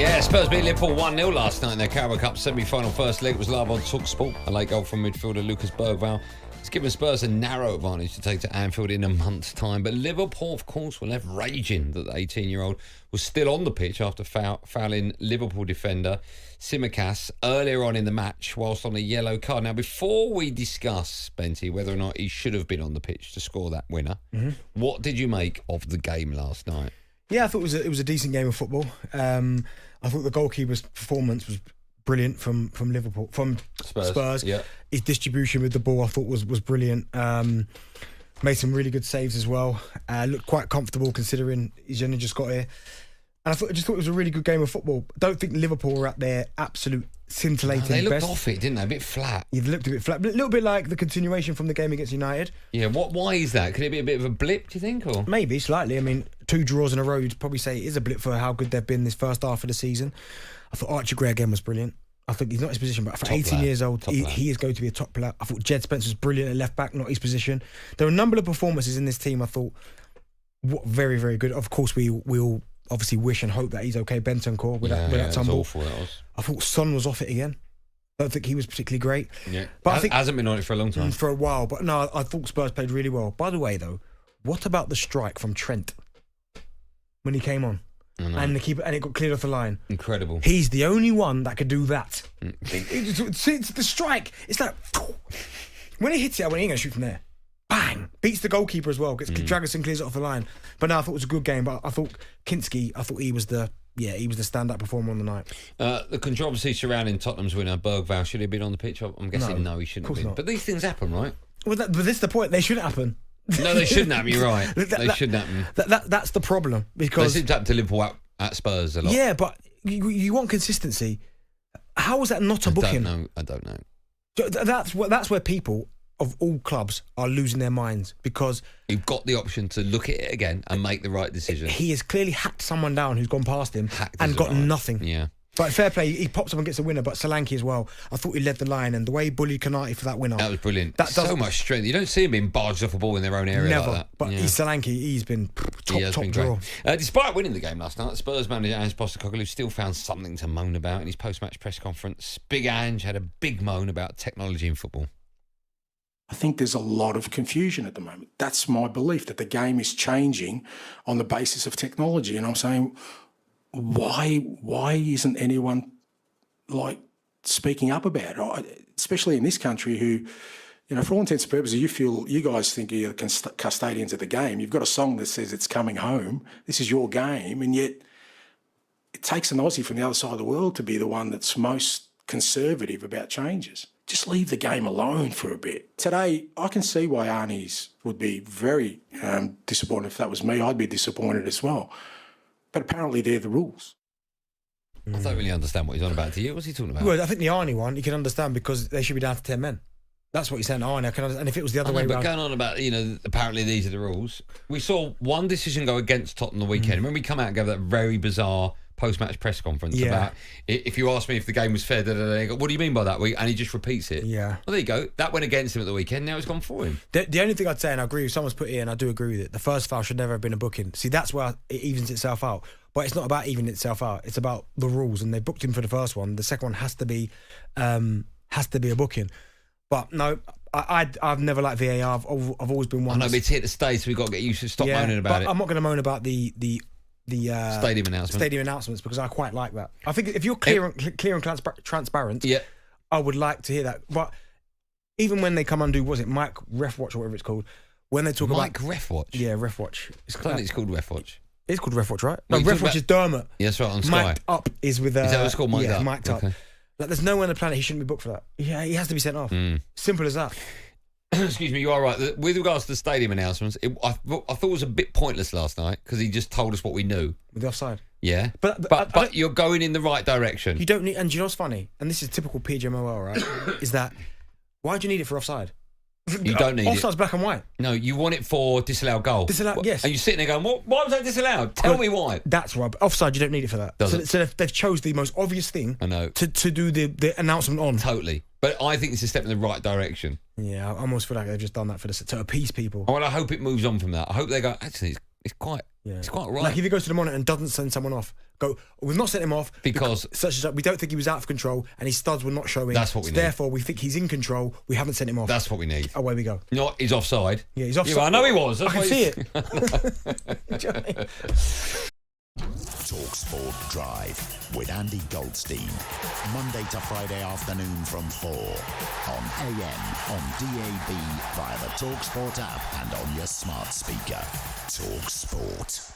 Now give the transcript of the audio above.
Yeah, Spurs beat Liverpool 1-0 last night in their Carabao Cup semi-final. First leg was live on talkSPORT. A late goal from midfielder Lucas Bergvall. It's given Spurs a narrow advantage to take to Anfield in a month's time. But Liverpool, of course, were left raging that the 18-year-old was still on the pitch after fouling Liverpool defender Tsimikas earlier on in the match whilst on a yellow card. Now, before we discuss, Benty, whether or not he should have been on the pitch to score that winner, what did you make of the game last night? Yeah, I thought it was a decent game of football. I thought the goalkeeper's performance was brilliant from Liverpool, from Spurs. Yeah. His distribution with the ball, I thought was brilliant. Made some really good saves as well. Looked quite comfortable considering he's only just got here. And I just thought it was a really good game of football. I don't think Liverpool were at their absolute scintillating best. They looked off it, didn't they? A bit flat. Yeah, they looked a bit flat. But a little bit like the continuation from the game against United. Yeah, why is that? Could it be a bit of a blip, do you think? Or maybe, slightly. I mean, 2 draws in a row, you'd probably say it is a blip for how good they've been this first half of the season. I thought Archie Gray again was brilliant. I think he's not his position, but for Top 18 lad. years old, he is going to be a top player. I thought Jed Spence was brilliant at left back, not his position. There were a number of performances in this team I thought very, very good. Of course, we all obviously wish and hope that he's okay. Bentancur with that tumble. Awful, that was. I thought Son was off it again. I don't think he was particularly great. Yeah, but I think hasn't been on it for a long time. For a while, but no, I thought Spurs played really well. By the way, though, what about the strike from Trent when he came on? And it got cleared off the line. Incredible. He's the only one that could do that. It's the strike. It's like when he hits it, he ain't going to shoot from there. Bang! Beats the goalkeeper as well. Gets Dragusin, clears it off the line. But no, I thought it was a good game. But I thought Kinski, he was the standout performer on the night. The controversy surrounding Tottenham's winner, Bergvall, should he have been on the pitch? I'm guessing no, he shouldn't have been. Not. But these things happen, right? Well, but this is the point. They shouldn't happen. No, they shouldn't happen. You're right. They shouldn't happen. That's the problem because they seem to happen to Liverpool at Spurs a lot. Yeah, but you want consistency. How is that not a booking? I don't know. That's where people of all clubs are losing their minds because you've got the option to look at it again and make the right decision. He has clearly hacked someone down who's gone past him and got nothing. Yeah. But fair play, he pops up and gets a winner, but Solanke as well. I thought he led the line and the way he bullied Konate for that winner. That was brilliant. So much strength. You don't see him being barged off a ball in their own area Never. like that. But Solanke, he's been top draw. Despite winning the game last night, Spurs manager Ange Postecoglou still found something to moan about in his post-match press conference. Big Ange had a big moan about technology in football. I think there's a lot of confusion at the moment. That's my belief, that the game is changing on the basis of technology. And I'm saying, why isn't anyone speaking up about it? Especially in this country who, for all intents and purposes, you guys think you're the custodians of the game. You've got a song that says it's coming home. This is your game. And yet it takes an Aussie from the other side of the world to be the one that's most conservative about changes. Just leave the game alone for a bit. Today, I can see why Arnie's would be very disappointed. If that was me, I'd be disappointed as well. But apparently they're the rules. I don't really understand what he's on about. Do you? What's he talking about? Well, I think the Arnie one, you can understand because they should be down to 10 men. That's what he's saying, Arnie. I can understand. And if it was the other way around. But going on about, apparently these are the rules. We saw one decision go against Tottenham the weekend. Remember we come out and gave that very bizarre post-match press conference about if you asked me if the game was fair, they go, what do you mean by that? And he just repeats it. Yeah. Well, there you go. That went against him at the weekend. Now it's gone for him. The only thing I'd say, and I agree with someone's put it in, I do agree with it, the first foul should never have been a booking. See, that's where it evens itself out. But it's not about evening itself out. It's about the rules, and they booked him for the first one. The second one has to be a booking. But no, I've never liked VAR. I've always been one. I know, but it's hit the stage, so we've got to get used to stop moaning about it. I'm not going to moan about the stadium announcements because I quite like that. I think if you're clear and transparent, I would like to hear that. But even when they come and do, was it Mike Refwatch or whatever it's called, when they talk Mike Refwatch? Yeah, Refwatch. I think it's called Refwatch. It's called Refwatch, right? No, Refwatch is Dermot. Yeah, that's right, on Sky. Mic'd up is with... is that what it's called, Mic'd up? Mic'd up. Like, there's no one on the planet he shouldn't be booked for that. Yeah, he has to be sent off. Simple as that. Excuse me, you are right. With regards to the stadium announcements, I thought it was a bit pointless last night because he just told us what we knew. With the offside. Yeah. But you're going in the right direction. You don't need... And do you know what's funny? And this is typical PGMOL, right? Is that... Why do you need it for offside? You don't need Offside's black and white. No, you want it for disallowed goal. Yes. And you're sitting there going, why was that disallowed? Tell me why. That's right. Offside, you don't need it for that. So they've chose the most obvious thing to do the announcement on. Totally. But I think it's a step in the right direction. Yeah, I almost feel like they've just done that to appease people. Well, I hope it moves on from that. I hope they go, actually, it's quite Yeah. It's quite right. Like if he goes to the monitor and doesn't send someone off, we've not sent him off Because such as that. We don't think he was out of control and his studs were not showing. That's what we need. Therefore, we think he's in control. We haven't sent him off. that's what we need. Away we go. Not he's offside. Yeah, he's offside. Yeah, I know he was. I That's can why see he's- it. Do you know what I mean? talkSPORT Drive with Andy Goldstein. Monday to Friday afternoon from 4 on AM, on DAB, via the talkSPORT app and on your smart speaker. talkSPORT.